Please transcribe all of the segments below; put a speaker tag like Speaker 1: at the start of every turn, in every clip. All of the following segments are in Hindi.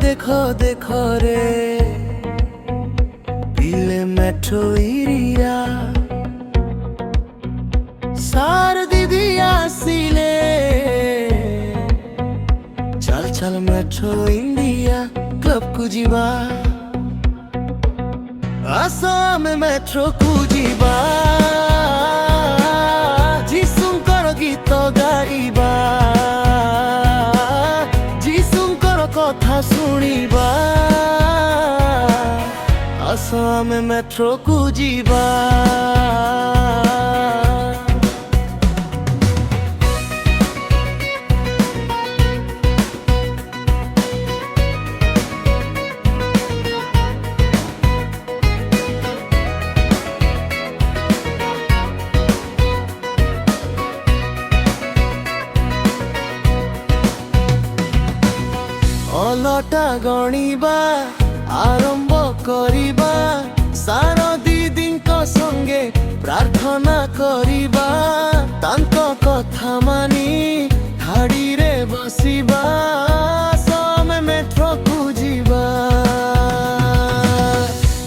Speaker 1: देखो देखो रे पिले मेट्रो एरिया सार दीदी आसिले चल चल मेट्रो इंडिया क्लब को जीवा आसाम मेट्रो को जीवा जिसुंकर गीत गाइबा जिसुंकर कथा सुनिबा आसाम मेट्रो को जीवा अलटा गणिबा आरंभ करिबा सार दीदींक संगे प्रार्थना करिबा तांको कथा मानी धाड़ी रे बसिबा आसाम मेट्रो को जीवा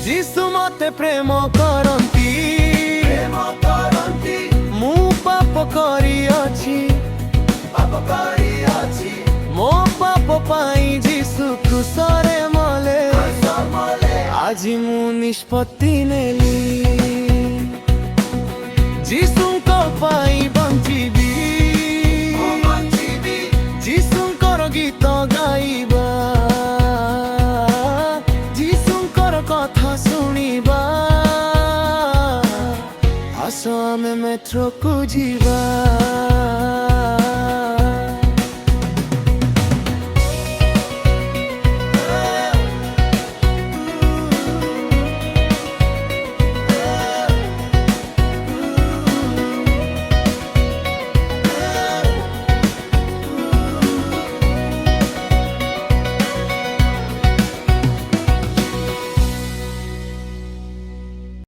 Speaker 1: जिसु मते प्रेम करंती मु पाप करी अछि मो पाप पाई जिसु क्रूसरे मले আজি मु निष्पत्ति नेली जिसुंक पाई बंचिबी जिसुंकर गीत गाइबा जिसुंकर कथा सुनिबा आसाम मेट्रो को जीवा।